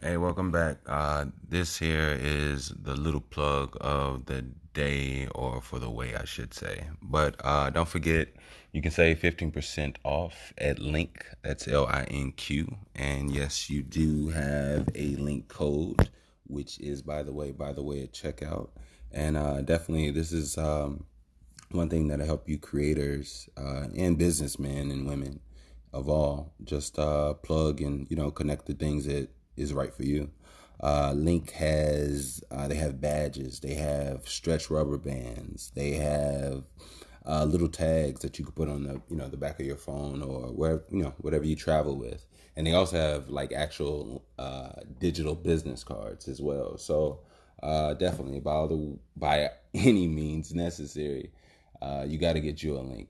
Hey, welcome back. This here is the little plug of the day, or for the way, I should say. But don't forget, you can save 15% off at Link. That's LINQ. And yes, you do have a link code, which is by the way, at checkout. And definitely, this is one thing that'll help you creators and businessmen and women of all just plug and connect the things that is right for you. Link has they have badges, they have stretch rubber bands, they have little tags that you can put on the back of your phone or wherever whatever you travel with, and they also have like actual digital business cards as well. So definitely by any means necessary, you got to get you a link,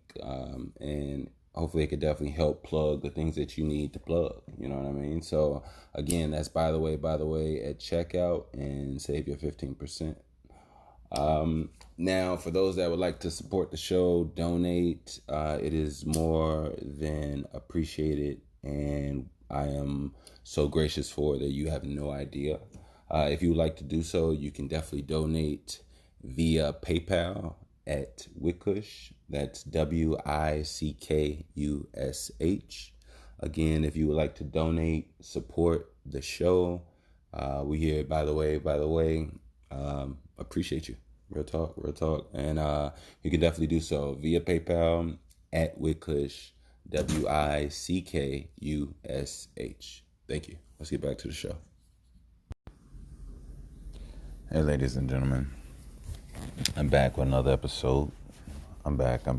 and hopefully it could definitely help plug the things that you need to plug. You know what I mean? So again, that's by the way at checkout, and save your 15%. Now, for those that would like to support the show, donate. It is more than appreciated, and I am so gracious for that you have no idea. If you would like to do so, you can definitely donate via PayPal at Wickush. That's WICKUSH. Again, if you would like to donate, support the show, we here, by the way, appreciate you. Real talk, real talk. And you can definitely do so via PayPal at Wickush, WICKUSH. Thank you. Let's get back to the show. Hey, ladies and gentlemen, I'm back with another episode. I'm back. I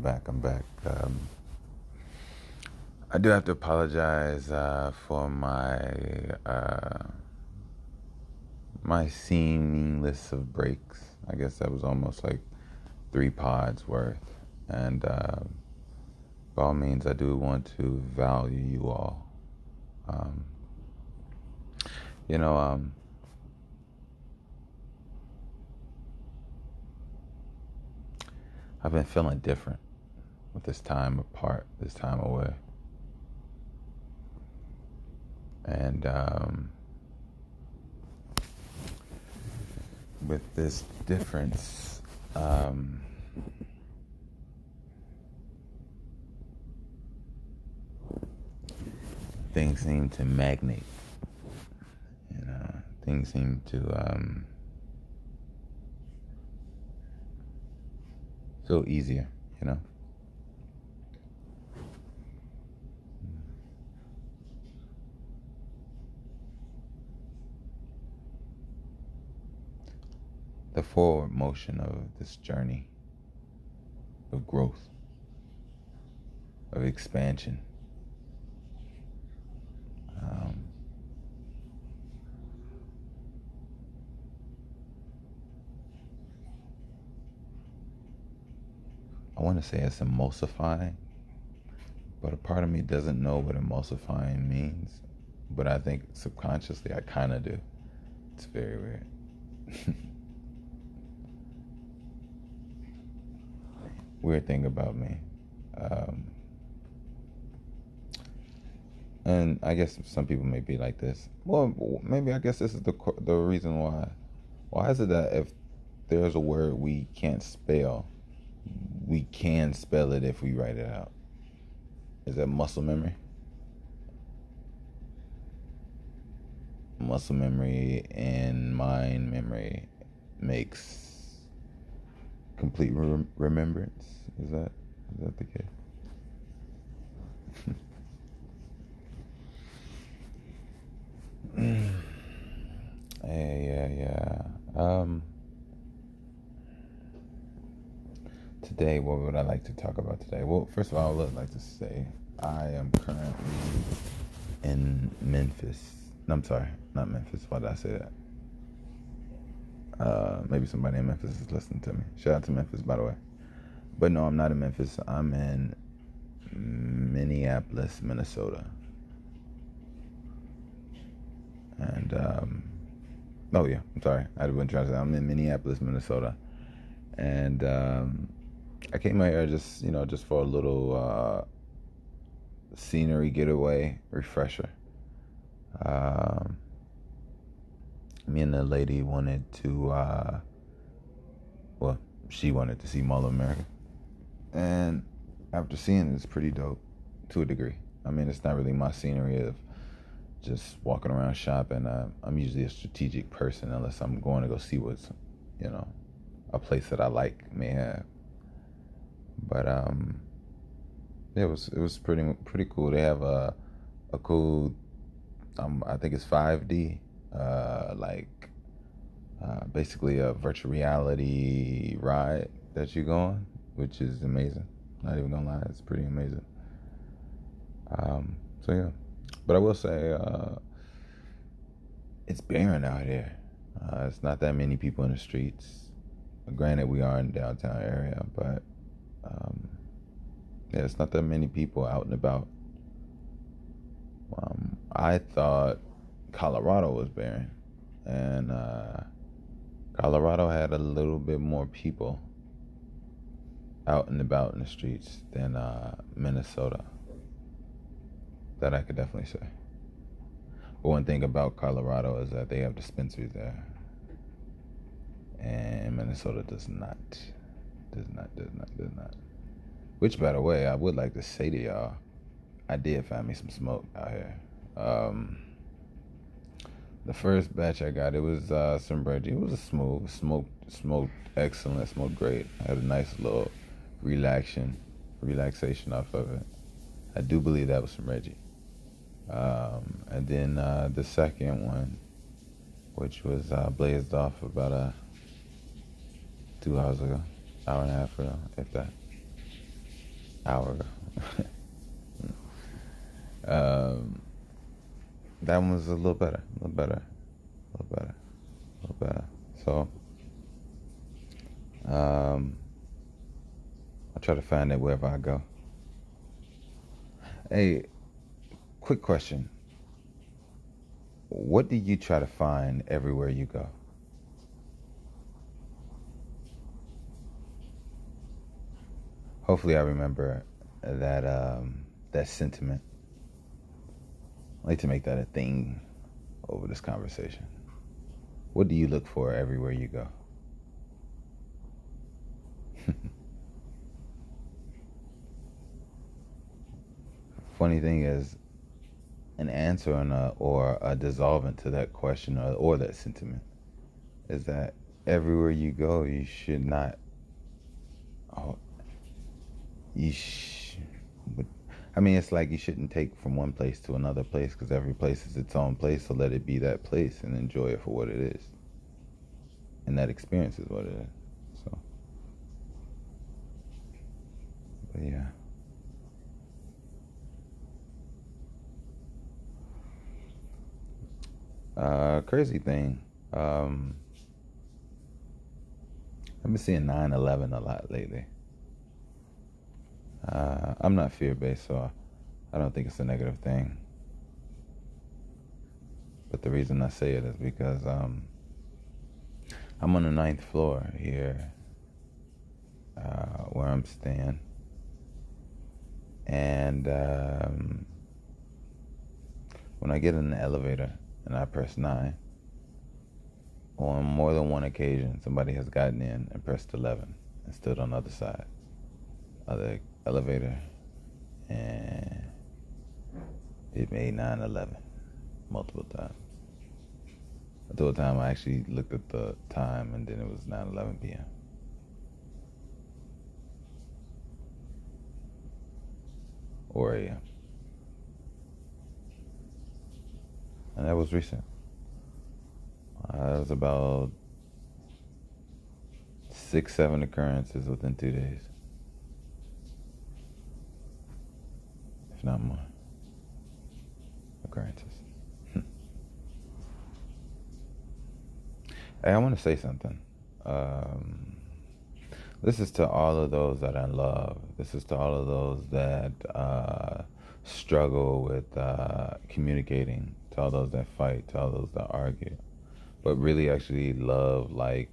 do have to apologize for my seeming list of breaks. I guess that was almost like 3 pods worth. And by all means, I do want to value you all. Um, you know, I've been feeling different with this time apart, this time away. And with this difference, things seem to magnate. Things seem to feel easier, you know. The forward motion of this journey of growth, of expansion. I want to say it's emulsifying, but a part of me doesn't know what emulsifying means. But I think subconsciously I kind of do. It's very weird. Weird thing about me. And I guess some people may be like this. Well, maybe I guess this is the reason why. Why is it that if there's a word we can't spell, we can spell it if we write it out? Is that muscle memory? Muscle memory and mind memory makes complete remembrance. Is that the case? Yeah. Today, what would I like to talk about today? Well, first of all, I would like to say I am currently in Memphis. No, I'm sorry, not Memphis. Why did I say that? Maybe somebody in Memphis is listening to me. Shout out to Memphis, by the way. But no, I'm not in Memphis. I'm in Minneapolis, Minnesota. And, oh yeah, I'm sorry. I wasn't trying to say. I'm in Minneapolis, Minnesota. And I came out here just for a little scenery getaway, refresher. Me and the lady wanted to, well, she wanted to see Mall of America. And after seeing it, it's pretty dope to a degree. I mean, it's not really my scenery of just walking around shopping. I'm usually a strategic person unless I'm going to go see what's, you know, a place that I like may have. But yeah, it was pretty cool. They have a cool, I think it's 5D, like basically a virtual reality ride that you go on, which is amazing. Not even gonna lie, it's pretty amazing. So yeah, but I will say it's barren out here. It's not that many people in the streets. Granted, we are in the downtown area, but yeah, it's not that many people out and about. I thought Colorado was barren, and Colorado had a little bit more people out and about in the streets than Minnesota. That I could definitely say. But one thing about Colorado is that they have dispensaries there, and Minnesota does not. Does not. Which, by the way, I would like to say to y'all, I did find me some smoke out here. The first batch I got, it was some Reggie. It was a smooth, smoked excellent, smoked great. I had a nice little relaxation off of it. I do believe that was some Reggie. And then the second one, which was blazed off about 2 hours ago, hour and a half ago, if that, hour ago. That one was a little better. So, I try to find it wherever I go. Hey, quick question. What do you try to find everywhere you go? Hopefully I remember that sentiment. I'd like to make that a thing over this conversation. What do you look for everywhere you go? Funny thing is, an answer or a dissolvent to that question or that sentiment is that everywhere you go, you should not. Oh, I mean, it's like you shouldn't take from one place to another place because every place is its own place. So let it be that place and enjoy it for what it is, and that experience is what it is. So, but yeah. Crazy thing. I've been seeing 9/11 a lot lately. I'm not fear-based, so I don't think it's a negative thing. But the reason I say it is because I'm on the ninth floor here where I'm staying. And when I get in the elevator and I press 9, on more than one occasion, somebody has gotten in and pressed 11 and stood on the other side of the elevator, and it made 9/11 multiple times. Until the time I actually looked at the time, and then it was 9:11 p.m. or a.m. And that was recent. It was about 6, 7 occurrences within 2 days, if not more occurrences. Hey, I want to say something. This is to all of those that I love. This is to all of those that struggle with communicating, to all those that fight, to all those that argue, but really actually love, like,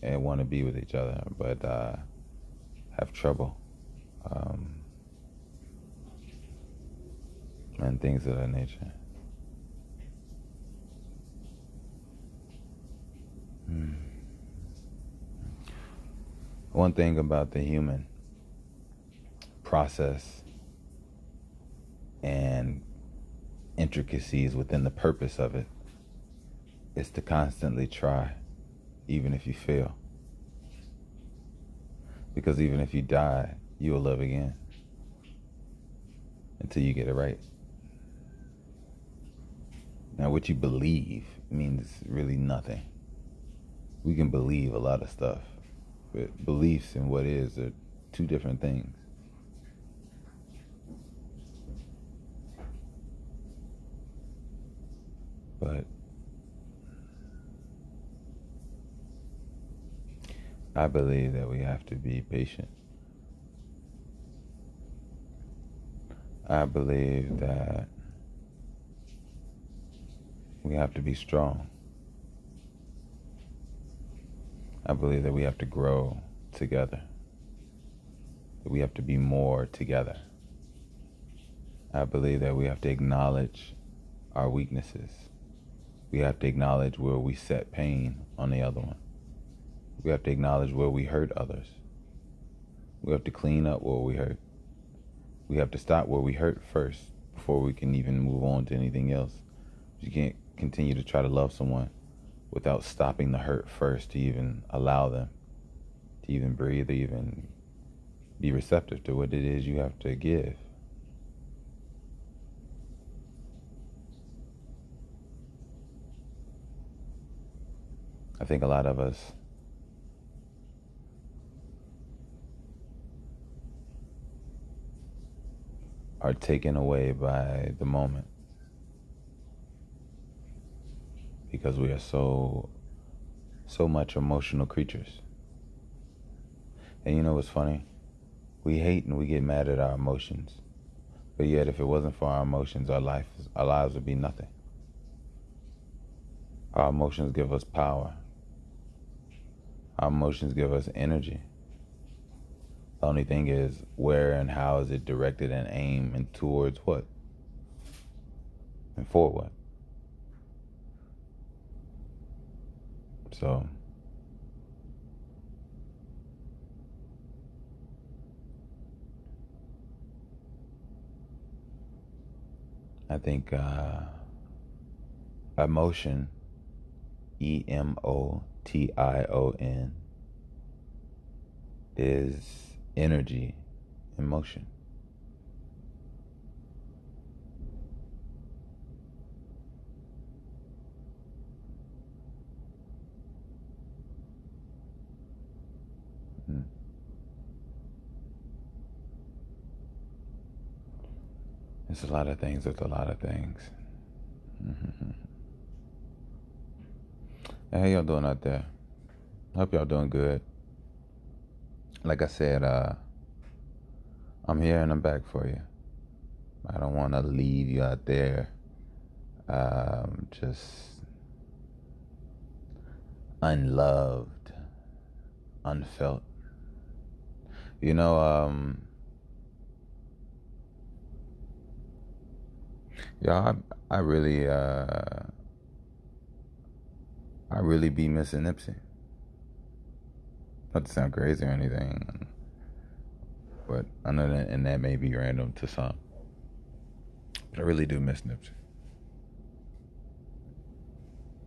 and want to be with each other, but have trouble. And things of that nature. One thing about the human process and intricacies within the purpose of it is to constantly try, even if you fail. Because even if you die, you will live again until you get it right. Now, what you believe means really nothing. We can believe a lot of stuff, but beliefs and what is are two different things. But I believe that we have to be patient. I believe that we have to be strong. I believe that we have to grow together. That we have to be more together. I believe that we have to acknowledge our weaknesses. We have to acknowledge where we set pain on the other one. We have to acknowledge where we hurt others. We have to clean up where we hurt. We have to stop where we hurt first before we can even move on to anything else. You can't continue to try to love someone without stopping the hurt first to even allow them to even breathe, or even be receptive to what it is you have to give. I think a lot of us are taken away by the moment because we are so much emotional creatures. And you know what's funny? We hate and we get mad at our emotions, but yet if it wasn't for our emotions, our lives would be nothing. Our emotions give us power. Our emotions give us energy. The only thing is, where and how is it directed and aimed, and towards what? And for what? So, I think emotion, emotion, is energy in motion. It's a lot of things with a lot of things. Hey, how y'all doing out there? Hope y'all doing good. Like I said, I'm here and I'm back for you. I don't want to leave you out there just unloved, unfelt. You know, yeah, I really be missing Nipsey. Not to sound crazy or anything, but I know that, and that may be random to some, but I really do miss Nipsey.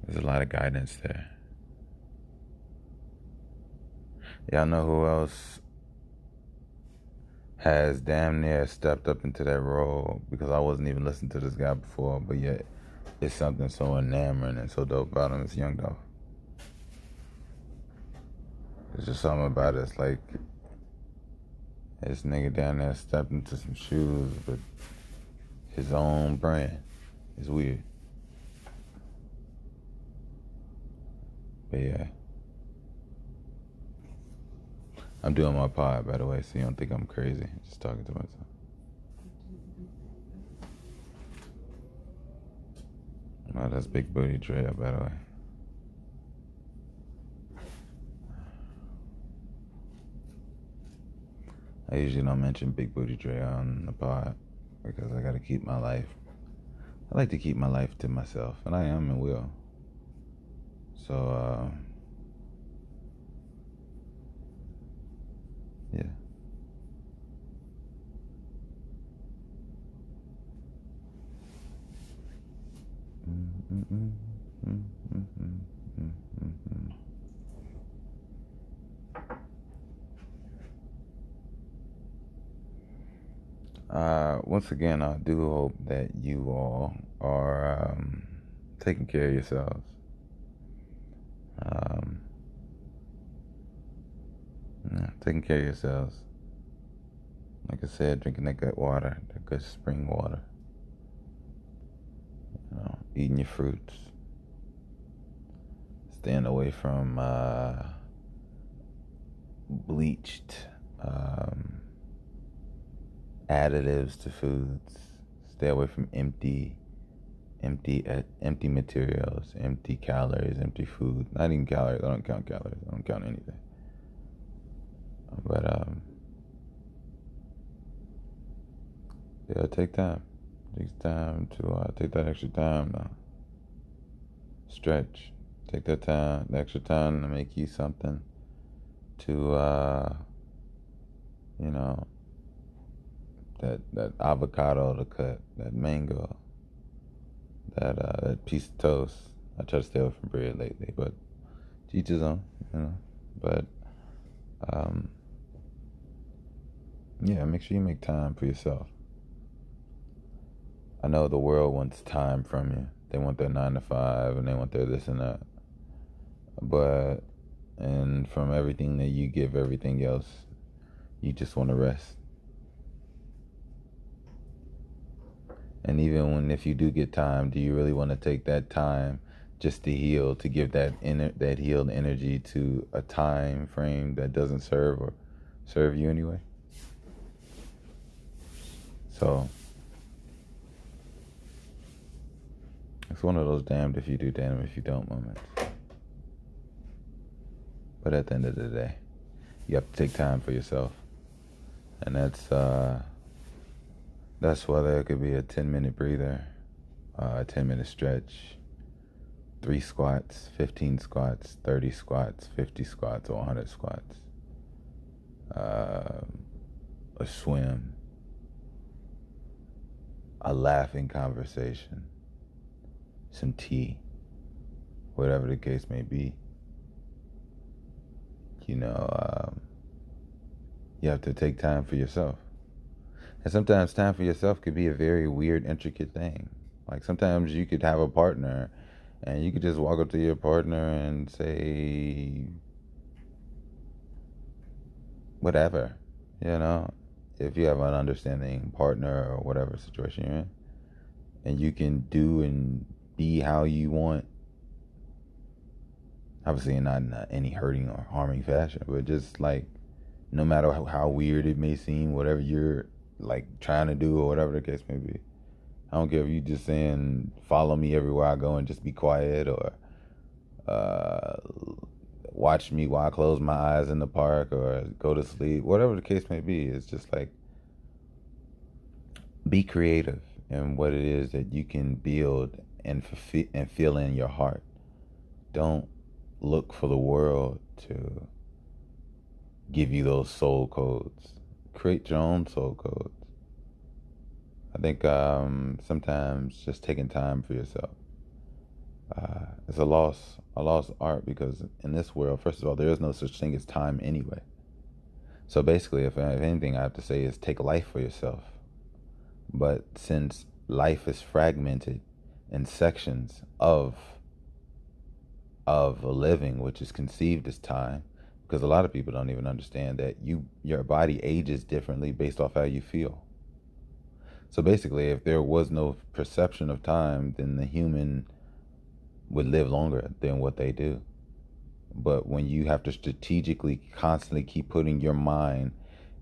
There's a lot of guidance there. Y'all know who else has damn near stepped up into that role? Because I wasn't even listening to this guy before, but yet it's something so enamoring and so dope about him. It's Young Dolph. There's just something about it. It's like this nigga down there stepped into some shoes with his own brand. It's weird. But yeah. I'm doing my pod, by the way, so you don't think I'm crazy. I'm just talking to myself. Oh, that's Big Booty Dre, by the way. I usually don't mention Big Booty Dre on the pod because I gotta keep my life. I like to keep my life to myself, and I am and will. So, Yeah. Once again, I do hope that you all are taking care of yourselves. Um, yeah, taking care of yourselves. Like I said, drinking that good water, that good spring water. Eating your fruits. Staying away from bleached additives to foods. Stay away from empty materials, empty calories, empty food. Not even calories. I don't count calories. I don't count anything. But yeah, take time. Take time to take that extra time to stretch. Take that time, the extra time to make you something to you know, that avocado to cut, that mango, that piece of toast. I try to stay away from bread lately, but to each his own, you know. But yeah, make sure you make time for yourself. I know the world wants time from you. They want their 9 to 5 and they want their this and that. But and from everything that you give everything else, you just want to rest. And even when if you do get time, do you really want to take that time just to heal, to give that healed energy to a time frame that doesn't serve you anyway? So it's one of those damned if you do, damned if you don't moments. But at the end of the day, you have to take time for yourself. And that's whether it could be a 10-minute breather, a 10-minute stretch, 3 squats, 15 squats, 30 squats, 50 squats, or 100 squats, a swim, a laughing conversation, some tea, whatever the case may be. You have to take time for yourself. And sometimes time for yourself could be a very weird, intricate thing. Like sometimes you could have a partner and you could just walk up to your partner and say, whatever, if you have an understanding partner or whatever situation you're in, and you can do and be how you want. Obviously, not in any hurting or harming fashion, but just like, no matter how weird it may seem, whatever you're like trying to do or whatever the case may be. I don't care if you just saying follow me everywhere I go and just be quiet, or watch me while I close my eyes in the park or go to sleep, whatever the case may be. It's just like, be creative in what it is that you can build and feel in your heart. Don't look for the world to give you those soul codes. Create your own soul codes. I think sometimes just taking time for yourself is a lost art, because in this world, first of all, there is no such thing as time anyway. So basically, if anything I have to say is take life for yourself. But since life is fragmented in sections of a living, which is conceived as time, because a lot of people don't even understand that your body ages differently based off how you feel. So basically, if there was no perception of time, then the human would live longer than what they do. But when you have to strategically constantly keep putting your mind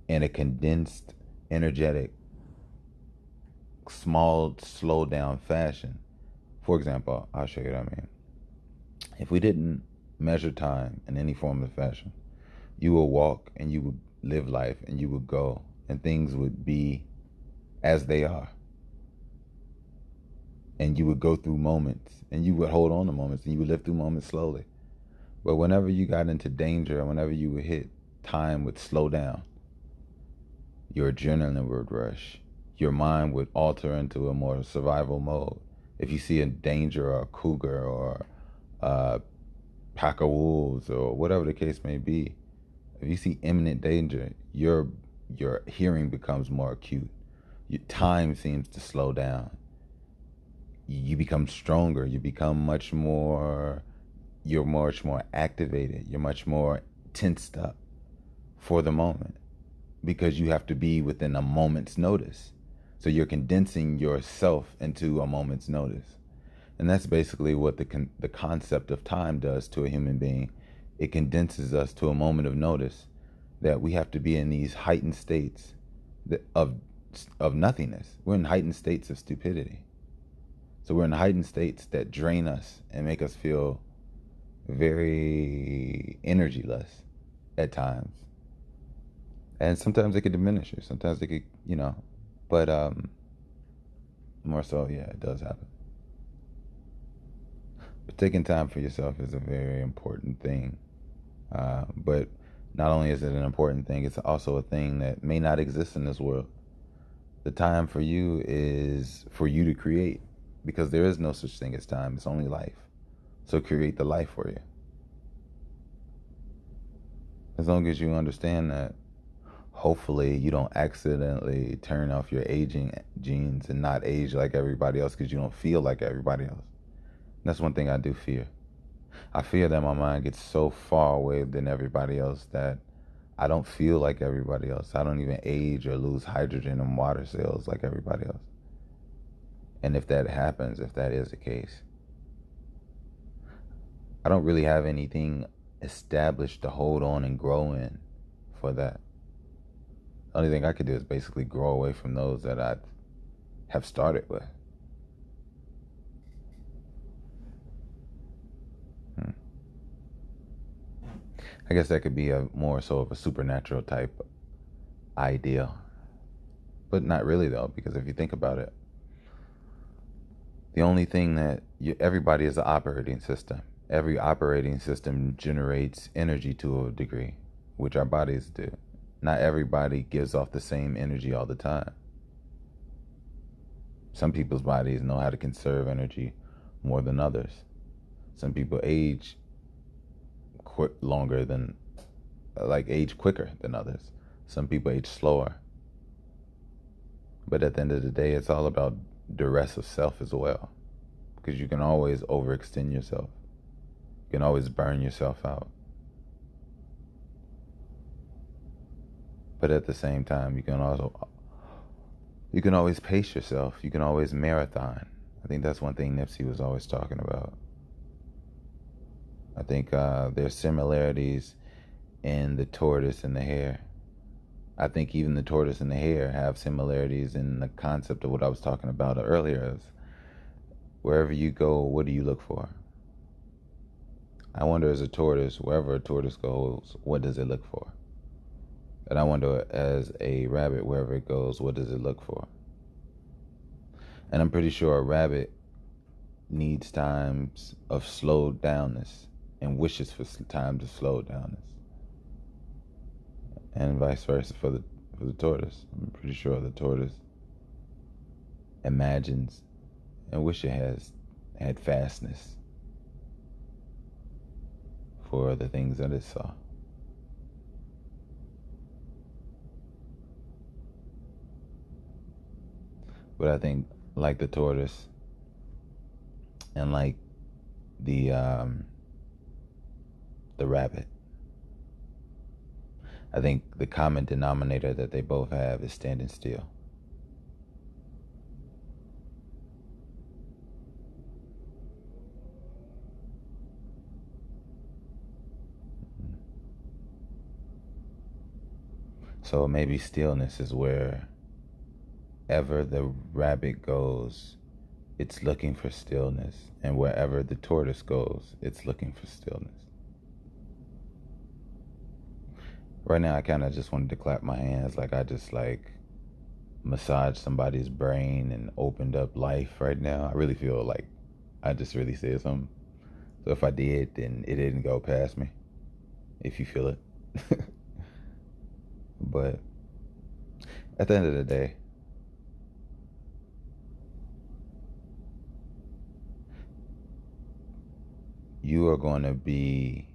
in a condensed, energetic, small, slow down fashion. For example, I'll show you what I mean. If we didn't measure time in any form of fashion, you would walk and you would live life and you would go and things would be as they are. And you would go through moments and you would hold on to moments and you would live through moments slowly. But whenever you got into danger and whenever you would hit, time would slow down. your adrenaline would rush. Your mind would alter into a more survival mode. If you see a danger or a cougar or a pack of wolves or whatever the case may be, if you see imminent danger, your hearing becomes more acute. Your time seems to slow down. You become stronger. You become much more. You're much more activated. You're much more tensed up for the moment because you have to be within a moment's notice. So you're condensing yourself into a moment's notice. And that's basically what the concept of time does to a human being. It condenses us to a moment of notice that we have to be in these heightened states of nothingness. We're in heightened states of stupidity. So we're in heightened states that drain us and make us feel very energyless at times. And sometimes it could diminish you. Sometimes it could, but more so, yeah, it does happen. But taking time for yourself is a very important thing. But not only is it an important thing, it's also a thing that may not exist in this world. The time for you is for you to create, because there is no such thing as time. It's only life. So create the life for you. As long as you understand that, hopefully you don't accidentally turn off your aging genes and not age like everybody else because you don't feel like everybody else. That's one thing I do fear. I fear that my mind gets so far away than everybody else that I don't feel like everybody else. I don't even age or lose hydrogen and water cells like everybody else. And if that happens, if that is the case, I don't really have anything established to hold on and grow in for that. The only thing I could do is basically grow away from those that I have started with. I guess that could be a more so of a supernatural type idea. But not really though, because if you think about it, the only thing that everybody is an operating system. Every operating system generates energy to a degree, which our bodies do. Not everybody gives off the same energy all the time. Some people's bodies know how to conserve energy more than others. Some people age age quicker than others. Some people age slower. But at the end of the day, it's all about duress of self as well. Because you can always overextend yourself. You can always burn yourself out. But at the same time, you can always pace yourself. You can always marathon. I think that's one thing Nipsey was always talking about. I think there's similarities in the tortoise and the hare. I think even the tortoise and the hare have similarities in the concept of what I was talking about earlier. Is wherever you go, what do you look for? I wonder as a tortoise, wherever a tortoise goes, what does it look for? And I wonder as a rabbit, wherever it goes, what does it look for? And I'm pretty sure a rabbit needs times of slowed downness and wishes for times of slowed downness. And vice versa for the tortoise. I'm pretty sure the tortoise imagines and wishes it had fastness for the things that it saw. But I think like the tortoise and like the rabbit, I think the common denominator that they both have is standing still. So maybe stillness is wherever the rabbit goes, it's looking for stillness. And wherever the tortoise goes, it's looking for stillness. Right now, I kind of just wanted to clap my hands like I just massaged somebody's brain and opened up life right now. I really feel like I just really said something. So if I did, then it didn't go past me, if you feel it. But At the end of the day, you are going to be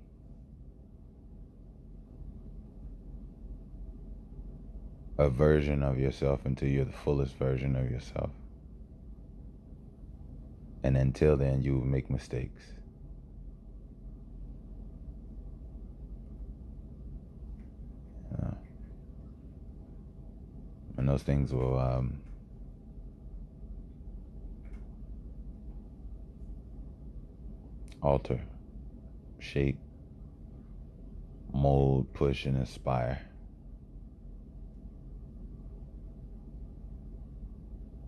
a version of yourself until you're the fullest version of yourself. And until then, you will make mistakes. And those things will alter, shape, mold, push, and inspire.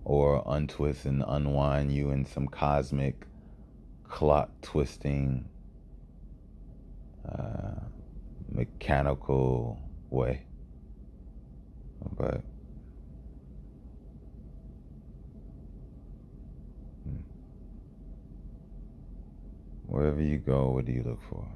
Or untwist and unwind you in some cosmic clock twisting, mechanical way. But wherever you go, what do you look for?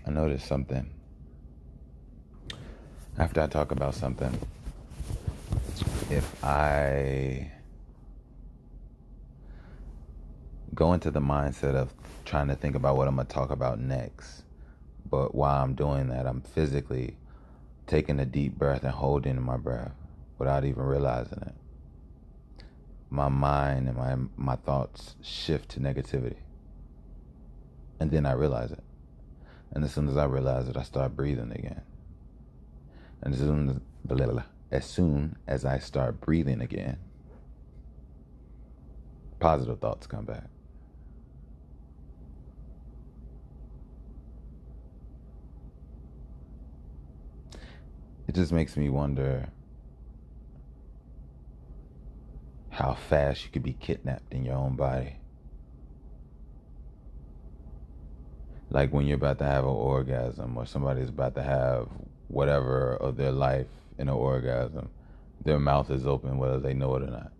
I noticed something. After I talk about something, if I go into the mindset of trying to think about what I'm going to talk about next, but while I'm doing that, I'm physically taking a deep breath and holding my breath without even realizing it, my mind and my thoughts shift to negativity. And then I realize it. And as soon as I realize it, I start breathing again. And as soon as I start breathing again, positive thoughts come back. It just makes me wonder how fast you could be kidnapped in your own body. Like when you're about to have an orgasm, or somebody's about to have whatever of their life in an orgasm, their mouth is open whether they know it or not.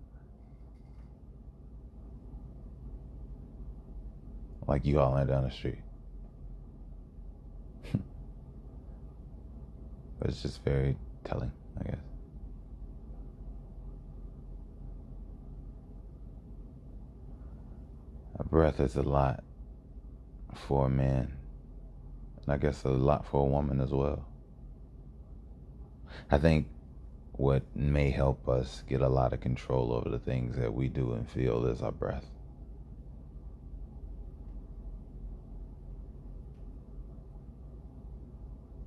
Like you hollering down the street. But it's just very telling, I guess. A breath is a lot for a man, and I guess a lot for a woman as well. I think what may help us get a lot of control over the things that we do and feel is our breath.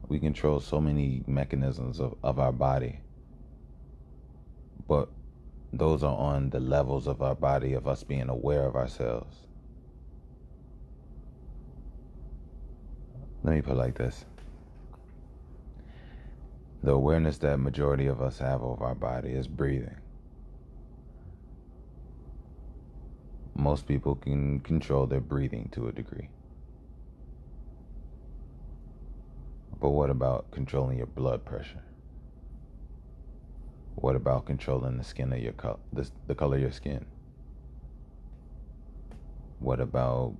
We control so many mechanisms of our body, but those are on the levels of our body of us being aware of ourselves. Let me put it like this. The awareness that majority of us have of our body is breathing. Most people can control their breathing to a degree. But what about controlling your blood pressure? What about controlling the skin of your the color of your skin? What about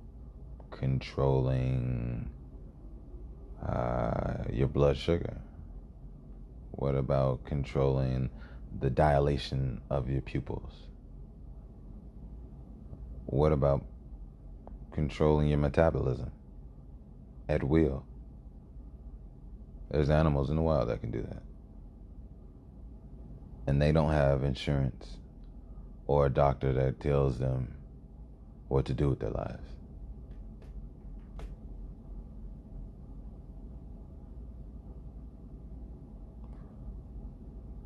controlling your blood sugar? What about controlling the dilation of your pupils? What about controlling your metabolism at will? There's animals in the wild that can do that. And they don't have insurance or a doctor that tells them what to do with their lives.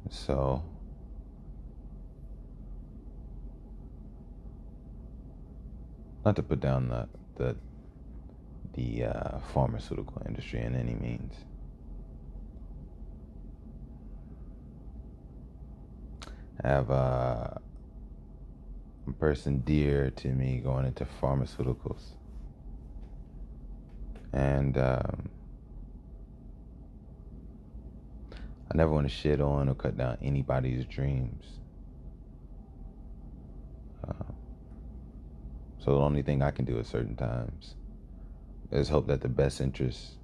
So, not to put down the pharmaceutical industry in any means. I have a person dear to me going into pharmaceuticals. And I never want to shit on or cut down anybody's dreams. So the only thing I can do at certain times is hope that the best interest,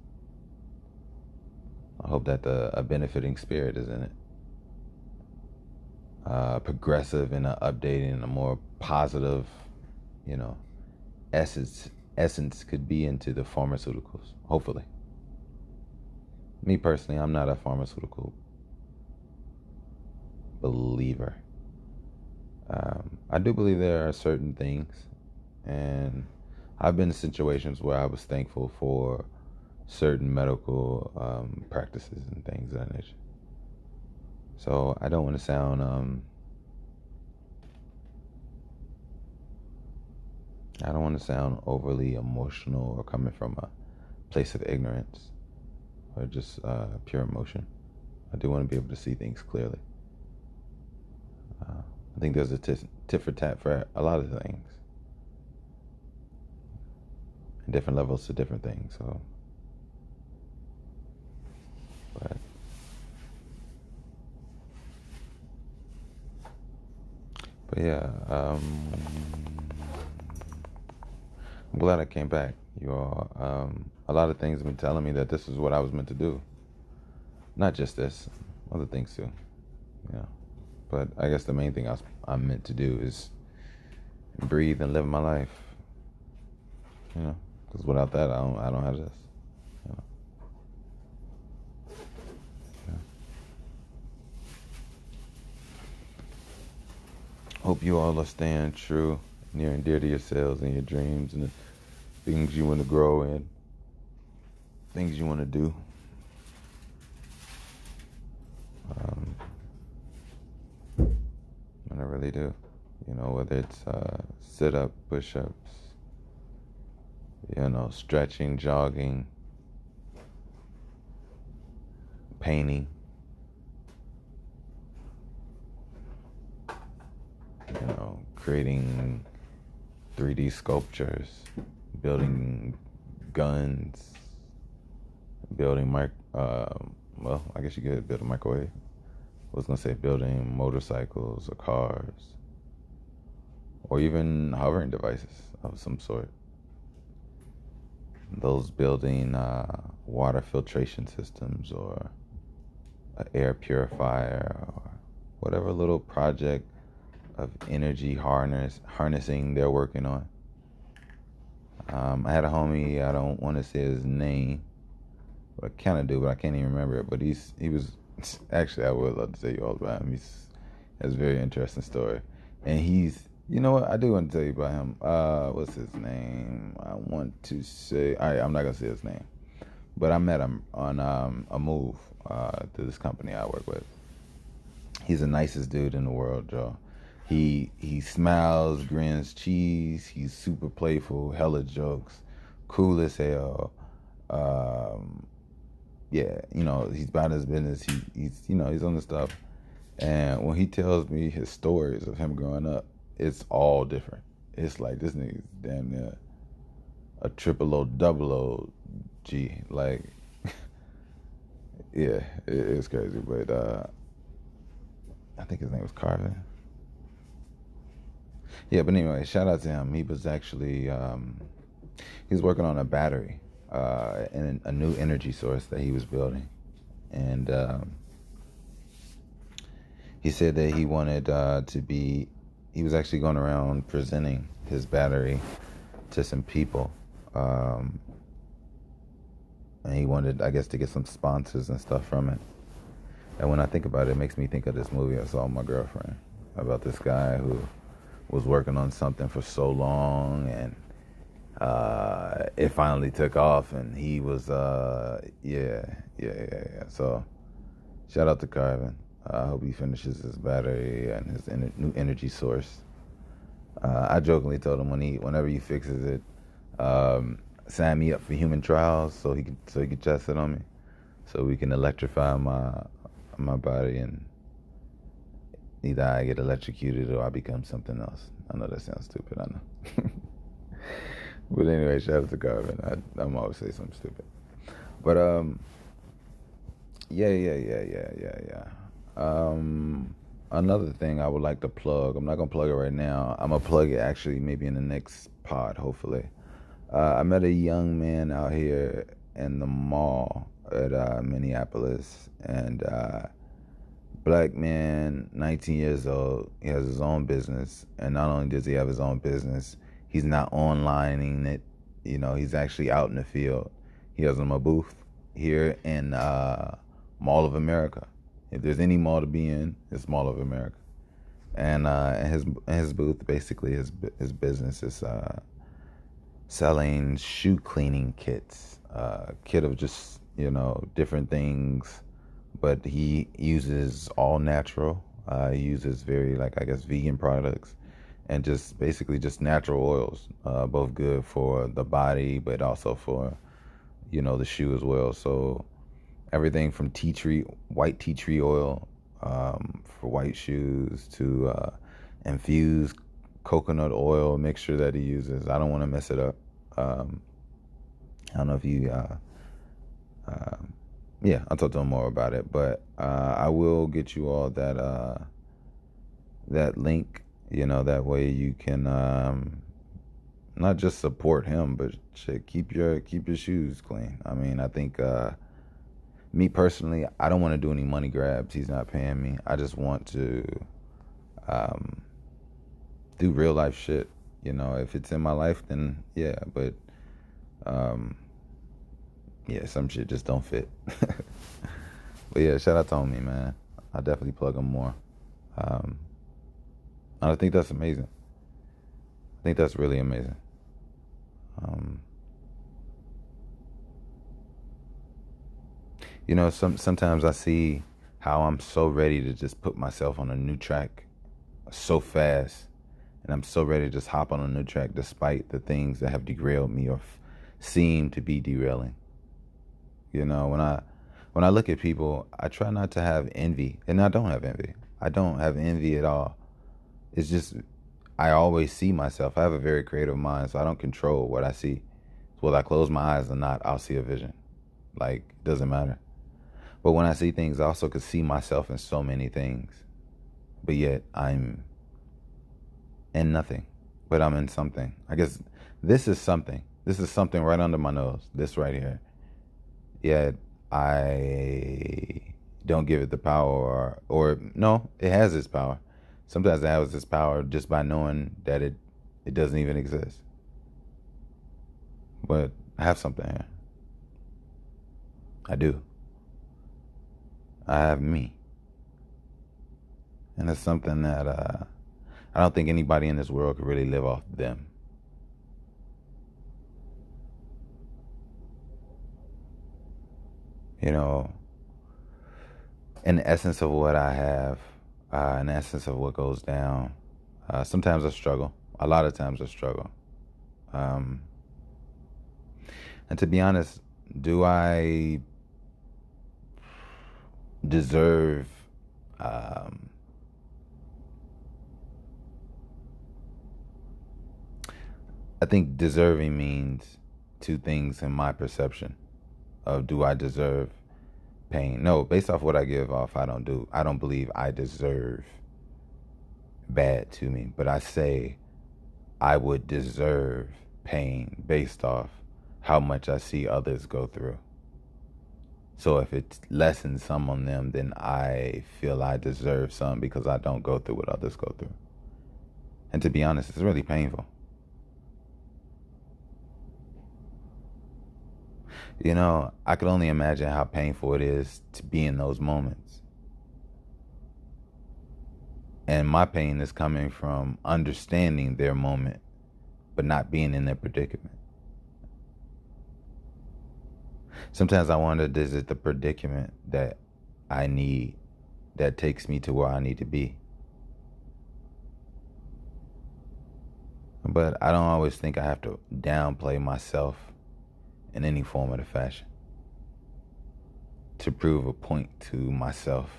I hope that a benefiting spirit is in it. Progressive and updating and a more positive, essence could be into the pharmaceuticals, hopefully. Me personally, I'm not a pharmaceutical believer. I do believe there are certain things, and I've been in situations where I was thankful for certain medical practices and things of that nature. So I don't want to sound overly emotional or coming from a place of ignorance or just pure emotion. I do want to be able to see things clearly. I think there's a tit for tat for a lot of things, and different levels to different things. So, but yeah, I'm glad I came back. You all, a lot of things have been telling me that this is what I was meant to do. Not just this, other things too. But I guess the main thing I'm meant to do is breathe and live my life. Because without that, I don't have this. Hope you all are staying true, near and dear to yourselves and your dreams and the things you want to grow in, things you want to do. And I really do. Whether it's sit-up, push-ups, stretching, jogging, painting, creating 3D sculptures, building guns, building I guess you could build a microwave. I was going to say building motorcycles or cars, or even hovering devices of some sort. Those building water filtration systems or an air purifier or whatever little project of energy harnessing they're working on. I had a homie, I don't want to say his name, but I kind of do, but I can't even remember it. But he was, actually, I would love to tell you all about him. He has a very interesting story. And you know what, I do want to tell you about him. What's his name? I want to say, all right, I'm not going to say his name. But I met him on a move to this company I work with. He's the nicest dude in the world, Joe. He smiles, grins, cheese. He's super playful, hella jokes, cool as hell. Yeah, he's about his business. He's on the stuff. And when he tells me his stories of him growing up, it's all different. It's like this nigga's damn near a triple O, double O G. Like, yeah, it's crazy. But I think his name was Carvin. Yeah, but anyway, shout out to him. He was actually he's working on a battery and a new energy source that he was building, and he said that he wanted he was actually going around presenting his battery to some people, and he wanted, I guess, to get some sponsors and stuff from it. And when I think about it, it makes me think of this movie I saw with my girlfriend about this guy who was working on something for so long, and it finally took off, and he was yeah. So shout out to Carvin. I hope he finishes his battery and his new energy source. I jokingly told him whenever he fixes it, sign me up for human trials so he could test it on me, so we can electrify my body and Either I get electrocuted or I become something else. I know that sounds stupid, I know. But anyway, shout out to Garvin. I'm always say something stupid. But yeah. Another thing I would like to plug. I'm not gonna plug it right now. I'm gonna plug it actually maybe in the next pod, hopefully. I met a young man out here in the mall at Minneapolis, and black man, 19 years old. He has his own business, and not only does he have his own business, he's not onlining it. You know, he's actually out in the field. He has him a booth here in Mall of America. If there's any mall to be in, it's Mall of America. And his booth, basically his business is selling shoe cleaning kits, kit of just different things, but he uses all natural. He uses very, like, I guess, vegan products, and just basically just natural oils, both good for the body, but also for the shoe as well. So everything from white tea tree oil, for white shoes, to infused coconut oil mixture that he uses. I don't want to mess it up. I don't know if you, yeah, I'll talk to him more about it, but I will get you all that link. That way you can not just support him, but shit, keep your shoes clean. I mean, I think me personally, I don't want to do any money grabs. He's not paying me. I just want to do real life shit. If it's in my life, then yeah. But yeah, some shit just don't fit. But yeah, shout out to homie, man. I'll definitely plug him more. I think that's amazing. I think that's really amazing. Sometimes I see how I'm so ready to just put myself on a new track so fast, and I'm so ready to just hop on a new track despite the things that have derailed me or seem to be derailing. When I look at people, I try not to have envy, and I don't have envy. I don't have envy at all. It's just I always see myself. I have a very creative mind, so I don't control what I see. So whether I close my eyes or not, I'll see a vision. Like, it doesn't matter. But when I see things, I also could see myself in so many things. But yet I'm in nothing. But I'm in something. I guess this is something. This is something right under my nose. This right here. Yet I don't give it the power, or no, it has its power. Sometimes it has its power just by knowing that it doesn't even exist. But I have something here. I do. I have me. And it's something that I don't think anybody in this world could really live off them. In the essence of what I have, in the essence of what goes down, sometimes I struggle. A lot of times I struggle. And to be honest, do I deserve I think deserving means two things in my perception of, do I deserve pain? No, based off what I give off, I don't believe I deserve bad to me, but I say I would deserve pain based off how much I see others go through. So if it lessens some on them, then I feel I deserve some because I don't go through what others go through. And to be honest, it's really painful. I could only imagine how painful it is to be in those moments. And my pain is coming from understanding their moment, but not being in their predicament. Sometimes I wonder, is it the predicament that I need that takes me to where I need to be? But I don't always think I have to downplay myself in any form of the fashion to prove a point to myself.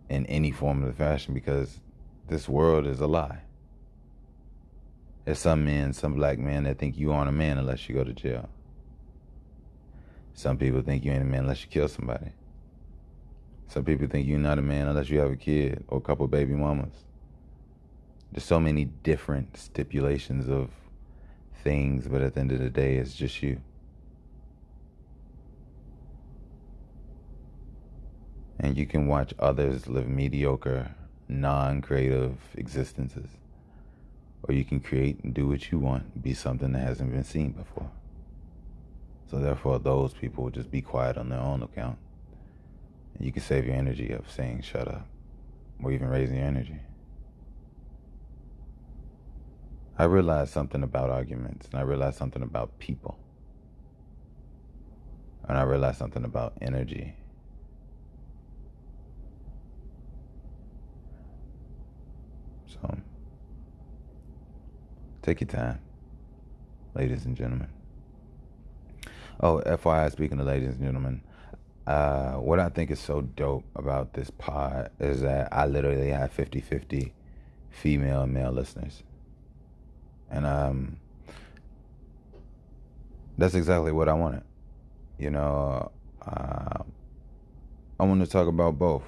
in any form of the fashion, because this world is a lie. There's some men, some black men, that think you aren't a man unless you go to jail. Some people think you ain't a man unless you kill somebody. Some people think you're not a man unless you have a kid or a couple of baby mamas. There's so many different stipulations of things, but at the end of the day, it's just you. And you can watch others live mediocre, non-creative existences. Or you can create and do what you want, be something that hasn't been seen before. So therefore, those people will just be quiet on their own account. And you can save your energy of saying shut up, or even raising your energy. I realized something about arguments, and I realized something about people. And I realized something about energy. So, take your time, ladies and gentlemen. Oh, FYI, speaking of ladies and gentlemen, what I think is so dope about this pod is that I literally have 50-50 female and male listeners. And that's exactly what I wanted. You know, I want to talk about both.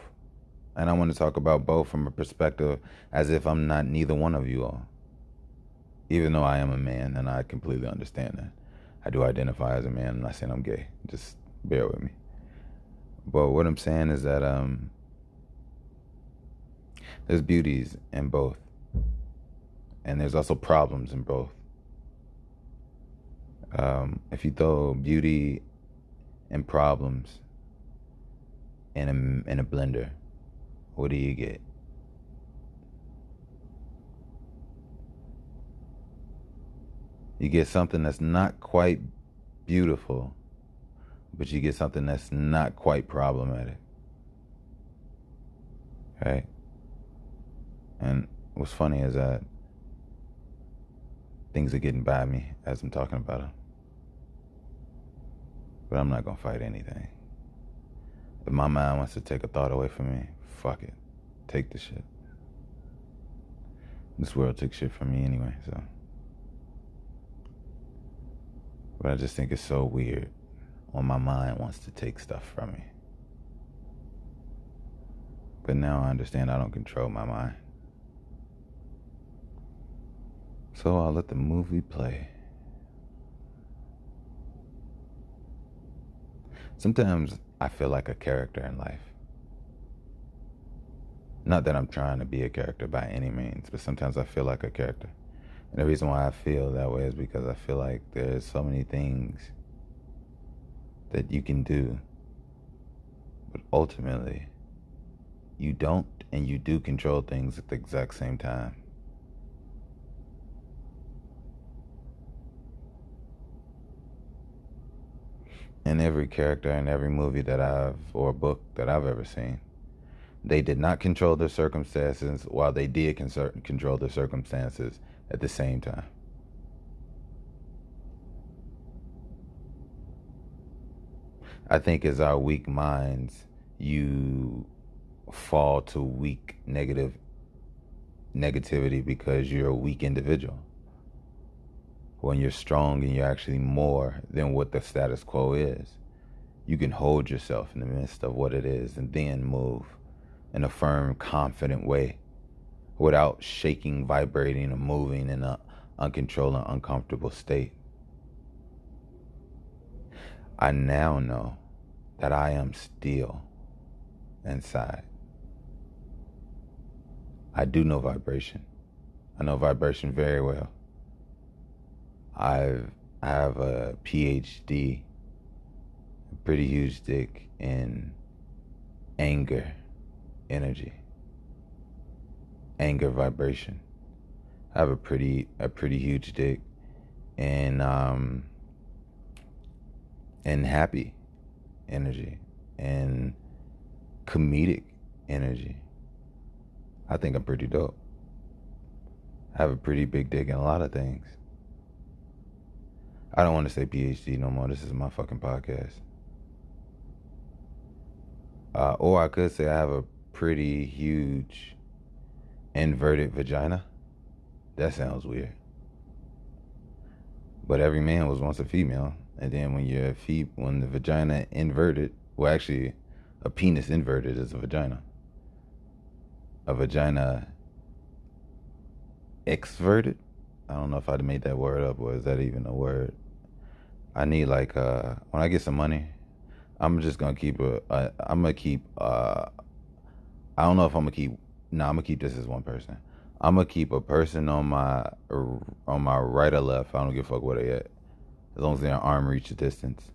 And I want to talk about both from a perspective as if I'm not neither one of you all. Even though I am a man, and I completely understand that. I do identify as a man. I'm not saying I'm gay. Just bear with me. But what I'm saying is that there's beauties in both. And there's also problems in both. If you throw beauty and problems in a blender, what do you get? You get something that's not quite beautiful, but you get something that's not quite problematic. Right? And what's funny is that things are getting by me as I'm talking about them. But I'm not going to fight anything. If my mind wants to take a thought away from me, fuck it. Take the shit. This world took shit from me anyway, so. But I just think it's so weird when my mind wants to take stuff from me. But now I understand I don't control my mind. So I'll let the movie play. Sometimes I feel like a character in life. Not that I'm trying to be a character by any means, but sometimes I feel like a character. And the reason why I feel that way is because I feel like there's so many things that you can do, but ultimately, you don't and you do control things at the exact same time. In every character in every movie or book that I've ever seen, they did not control their circumstances while they did control their circumstances at the same time. I think as our weak minds, you fall to weak negativity because you're a weak individual. When you're strong and you're actually more than what the status quo is, you can hold yourself in the midst of what it is and then move in a firm, confident way without shaking, vibrating, or moving in an uncontrolled, uncomfortable state. I now know that I am still inside. I do know vibration. I know vibration very well. I have a PhD, a pretty huge dick, in anger energy, anger vibration. I have a pretty huge dick in happy energy and comedic energy. I think I'm pretty dope. I have a pretty big dick in a lot of things. I don't want to say PhD no more. This is my fucking podcast. Or I could say I have a pretty huge inverted vagina. That sounds weird. But every man was once a female, and then when the vagina inverted, well, actually, a penis inverted is a vagina. A vagina exverted. I don't know if I'd made that word up, or is that even a word? I need like when I get some money, I'm just gonna keep I'm gonna keep I don't know if I'm gonna keep. No, I'm gonna keep this as one person. I'm gonna keep a person on my right or left. I don't give a fuck where they at, as long as they're in arm reach distance.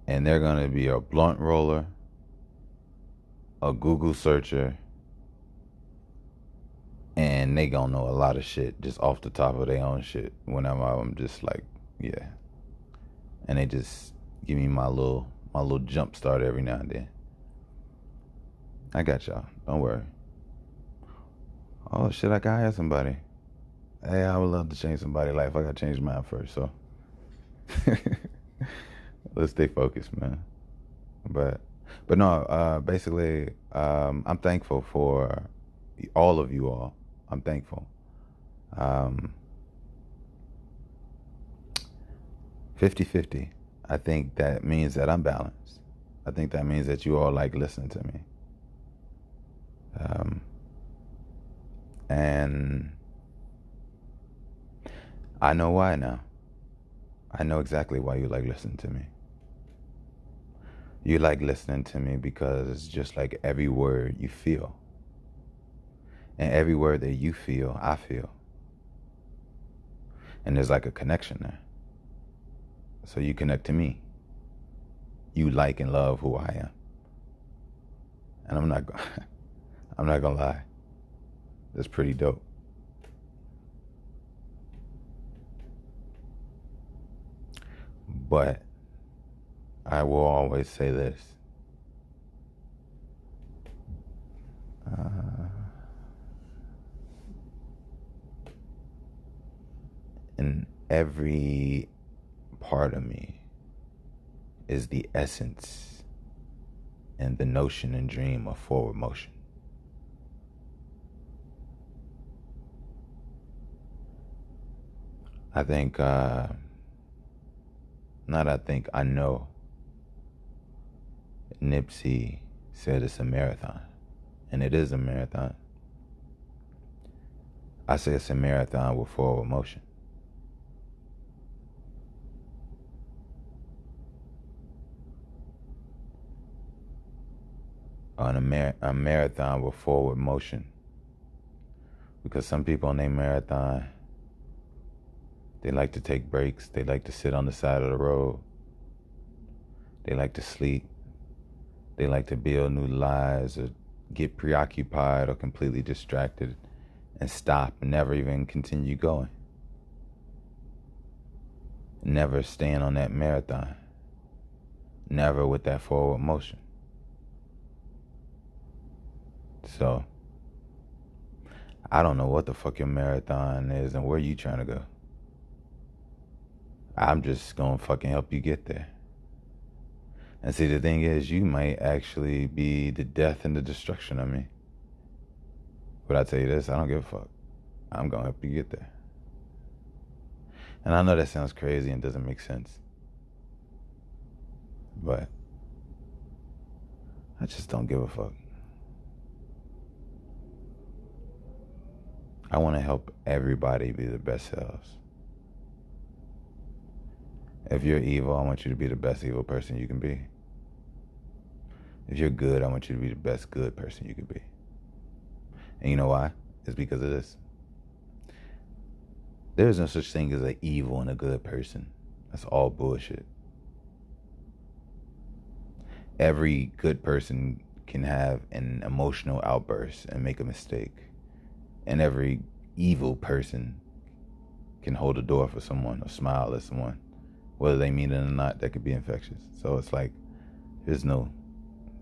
And they're gonna be a blunt roller, a Google searcher, and they gonna know a lot of shit just off the top of their own shit. Whenever I'm just like, yeah, and they just give me my little jump start every now and then. I got y'all. Don't worry. Oh shit, I gotta hire somebody. Hey, I would love to change somebody's life. I gotta change mine first, so let's stay focused, man. But no, basically, I'm thankful for all of you all. I'm thankful. 50-50. I think that means that I'm balanced. I think that means that you all like listening to me. And I know why now. I know exactly why you like listening to me. You like listening to me because just like every word you feel. And every word that you feel, I feel. And there's like a connection there. So you connect to me. You like and love who I am. And I'm not gonna lie. That's pretty dope. But I will always say this. In every part of me is the essence and the notion and dream of forward motion. I think, I know Nipsey said it's a marathon, and it is a marathon. I say it's a marathon with forward motion. On a marathon with forward motion. Because some people on their marathon, they like to take breaks. They like to sit on the side of the road. They like to sleep. They like to build new lives or get preoccupied or completely distracted and stop and never even continue going. Never stand on that marathon. Never with that forward motion. So, I don't know what the fuck your marathon is and where you trying to go. I'm just gonna fucking help you get there. And see, the thing is, you might actually be the death and the destruction of me. But I tell you this, I don't give a fuck. I'm gonna help you get there. And I know that sounds crazy and doesn't make sense. But I just don't give a fuck. I want to help everybody be their best selves. If you're evil, I want you to be the best evil person you can be. If you're good, I want you to be the best good person you can be. And you know why? It's because of this. There is no such thing as an evil and a good person. That's all bullshit. Every good person can have an emotional outburst and make a mistake. And every evil person can hold a door for someone or smile at someone. Whether they mean it or not, that could be infectious. So it's like, there's no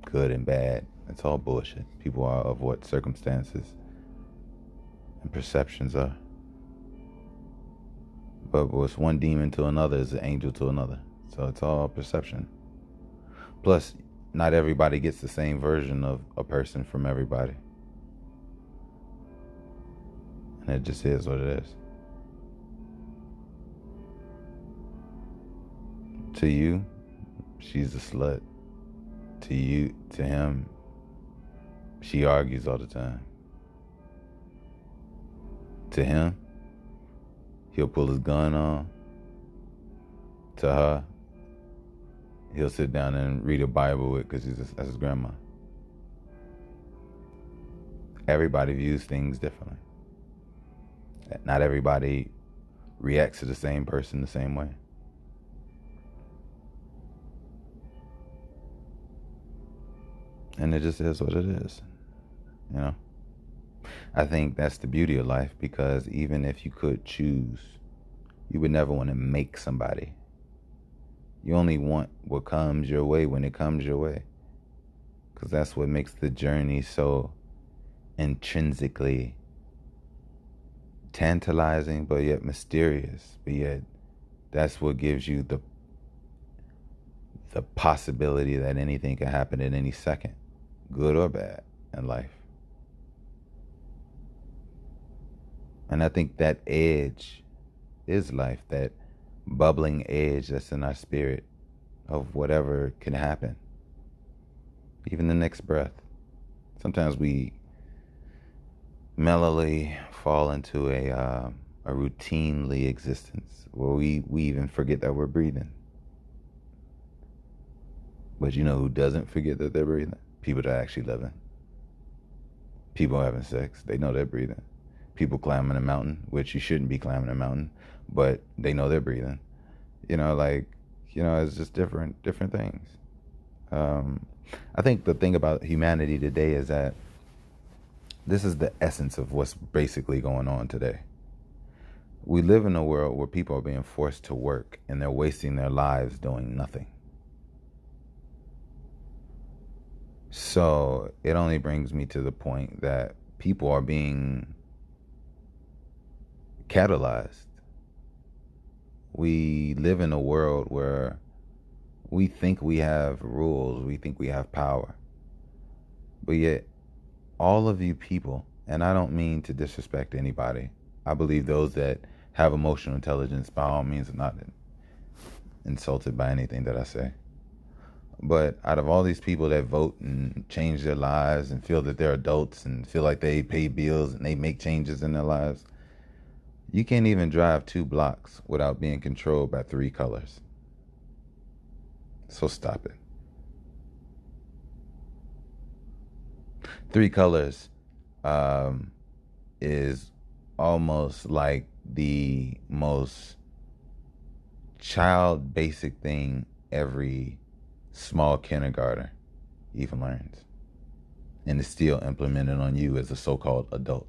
good and bad. It's all bullshit. People are of what circumstances and perceptions are. But what's one demon to another is an angel to another. So it's all perception. Plus, not everybody gets the same version of a person from everybody. And it just is what it is. To you, she's a slut. To him, she argues all the time. To him, he'll pull his gun on. To her, he'll sit down and read a Bible with because that's his grandma. Everybody views things differently. Not everybody reacts to the same person the same way. And it just is what it is, you know? I think that's the beauty of life, because even if you could choose, you would never want to make somebody. You only want what comes your way when it comes your way, because that's what makes the journey so intrinsically tantalizing, but yet mysterious. But yet that's what gives you the possibility that anything can happen at any second, good or bad, in life. And I think that edge is life, that bubbling edge that's in our spirit of whatever can happen, even the next breath. Sometimes we mellowly fall into a routinely existence where we even forget that we're breathing. But you know who doesn't forget that they're breathing? People that are actually living. People having sex, they know they're breathing. People climbing a mountain, which you shouldn't be climbing a mountain, but they know they're breathing. It's just different things. I think the thing about humanity today is that this is the essence of what's basically going on today. We live in a world where people are being forced to work and they're wasting their lives doing nothing. So it only brings me to the point that people are being catalyzed. We live in a world where we think we have rules, we think we have power. But yet, all of you people, and I don't mean to disrespect anybody, I believe those that have emotional intelligence by all means are not insulted by anything that I say. But out of all these people that vote and change their lives and feel that they're adults and feel like they pay bills and they make changes in their lives, you can't even drive 2 blocks without being controlled by 3 colors. So stop it. 3 colors is almost like the most child basic thing every small kindergartner even learns. And it's still implemented on you as a so-called adult.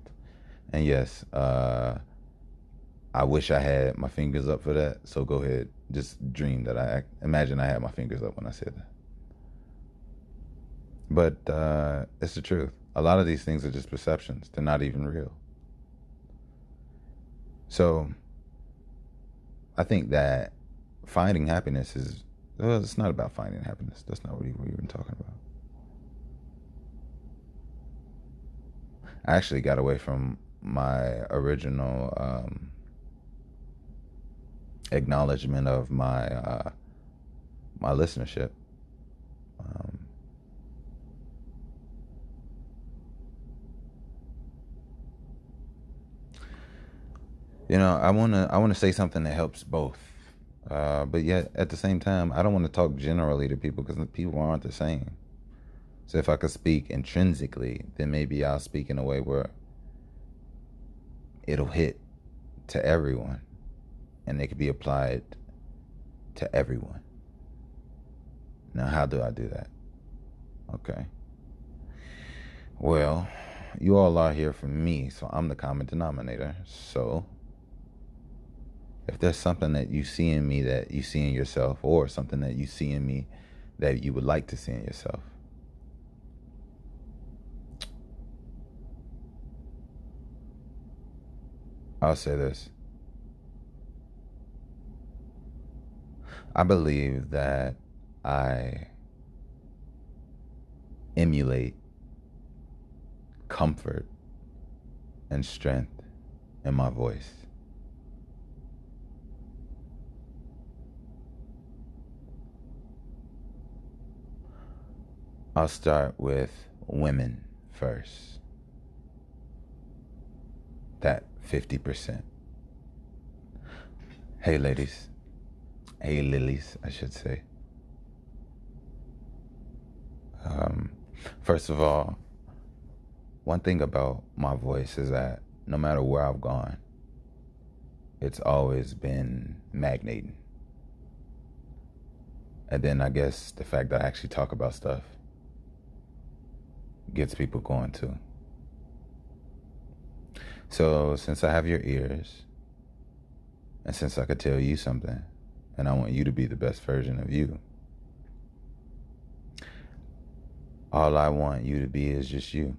And yes, I wish I had my fingers up for that. So go ahead, just dream that imagine I had my fingers up when I said that. But it's the truth. A lot of these things are just perceptions. They're not even real. So I think that finding happiness it's not about finding happiness. That's not what we've been talking about. I actually got away from my original acknowledgement of my listenership. I wanna say something that helps both, but yet at the same time, I don't want to talk generally to people because people aren't the same. So if I could speak intrinsically, then maybe I'll speak in a way where it'll hit to everyone and it could be applied to everyone. Now, how do I do that? Okay. Well, you all are here for me, so I'm the common denominator. So if there's something that you see in me that you see in yourself, or something that you see in me that you would like to see in yourself, I'll say this. I believe that I emulate comfort and strength in my voice. I'll start with women first. That 50%. Hey, ladies. Hey, lilies, I should say. First of all, one thing about my voice is that no matter where I've gone, it's always been magnating. And then I guess the fact that I actually talk about stuff gets people going too. So since I have your ears, and since I could tell you something, and I want you to be the best version of you, all I want you to be is just you.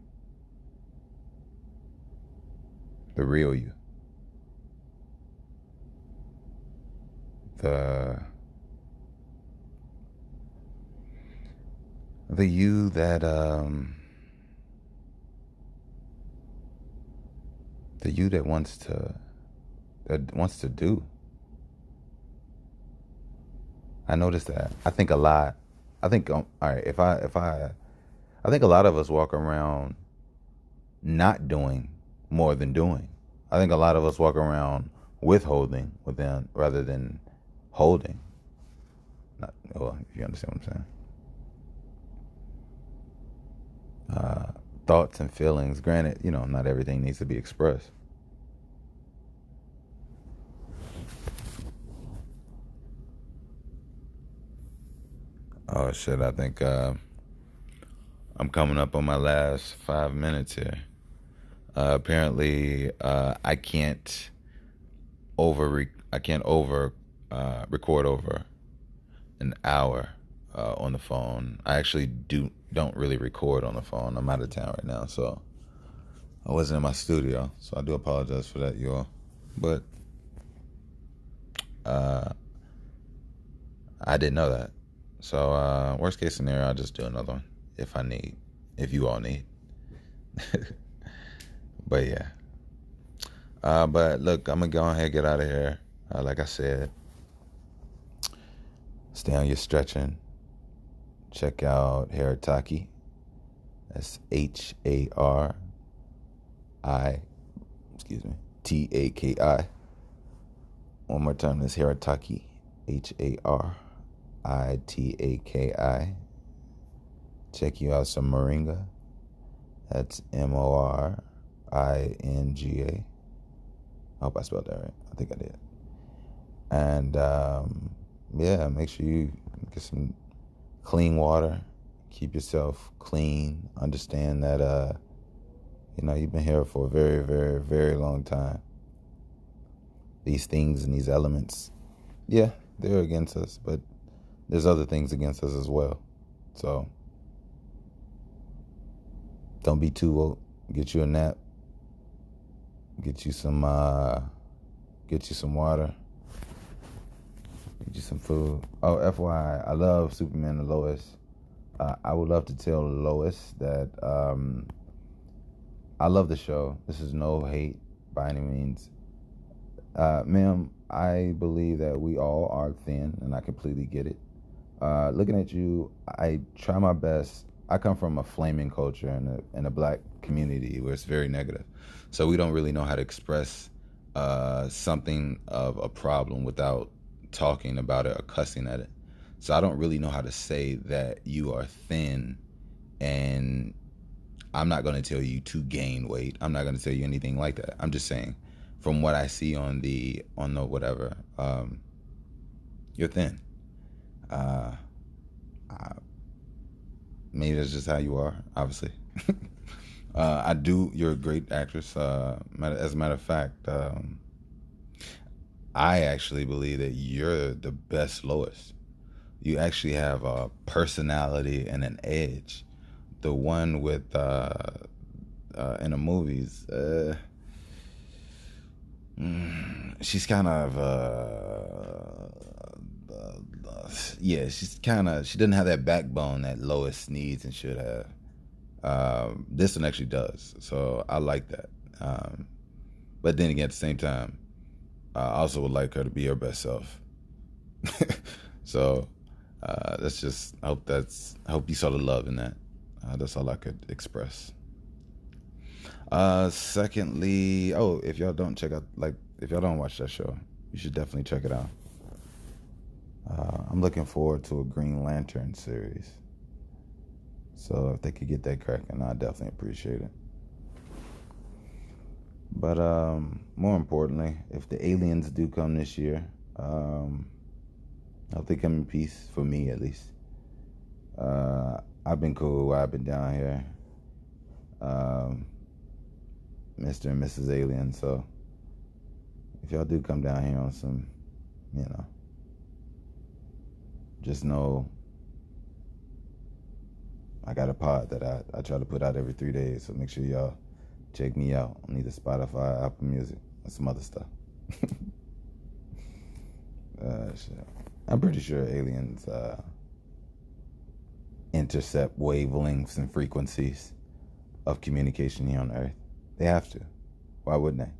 The real you. The you that the you that wants to do. I noticed that. I think a lot. I think all right. I think a lot of us walk around not doing more than doing. I think a lot of us walk around withholding within rather than holding. Not, well, if you understand what I'm saying. Thoughts and feelings. Granted, not everything needs to be expressed. Oh shit! I think I'm coming up on my last 5 minutes here. Apparently, I can't record over an hour on the phone. I actually don't really record on the phone. I'm out of town right now, so I wasn't in my studio. So I do apologize for that, y'all. But I didn't know that. So worst case scenario, I'll just do another one if you all need. But yeah. But look, I'm gonna go ahead and get out of here. Like I said, stay on your stretching. Check out Haritaki. That's Taki. One more time, that's Haritaki. Haritaki. Check you out some Moringa. That's Moringa. I hope I spelled that right. I think I did. And yeah, make sure you get some clean water. Keep yourself clean. Understand that you've been here for a very, very, very long time. These things and these elements, yeah, they're against us, but there's other things against us as well. So don't be too woke. Get you a nap. Get you some water. Get you some food. Oh, FYI, I love Superman and Lois. I would love to tell Lois that I love the show. This is no hate by any means. Ma'am, I believe that we all are thin, and I completely get it. Looking at you, I try my best. I come from a flaming culture in a black community where it's very negative. So we don't really know how to express something of a problem without talking about it or cussing at it. So I don't really know how to say that you are thin, and I'm not going to tell you to gain weight. I'm not going to tell you anything like that. I'm just saying, from what I see on the whatever, you're thin. Maybe that's just how you are, obviously. You're a great actress. As a matter of fact, I actually believe that you're the best Lois. You actually have a personality and an edge. The one with in the movies, she's kind of she doesn't have that backbone that Lois needs and should have. This one actually does, so I like that. But then again, at the same time, I also would like her to be her best self. So that's just I hope you saw the love in that. That's all I could express. Secondly, if y'all don't check out, like, if y'all don't watch that show, you should definitely check it out. I'm looking forward to a Green Lantern series. So if they could get that cracking, I'd definitely appreciate it. But more importantly, if the aliens do come this year, I hope they come in peace, for me at least. I've been cool while I've been down here. Mr. and Mrs. Alien, so if y'all do come down here on some, just know I got a pod that I try to put out every 3 days, so make sure y'all check me out on either Spotify, Apple Music, and some other stuff. Shit. I'm pretty sure aliens intercept wavelengths and frequencies of communication here on Earth. They have to. Why wouldn't they?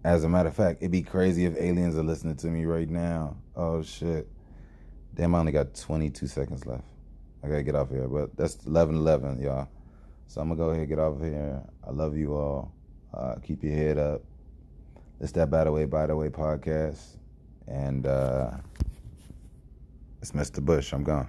As a matter of fact, it'd be crazy if aliens are listening to me right now. Oh, shit. Damn, I only got 22 seconds left. I gotta get off here, but that's 11:11, y'all. So I'm gonna go ahead and get off here. I love you all. Keep your head up. It's that By the Way podcast. And it's Mr. Bush. I'm gone.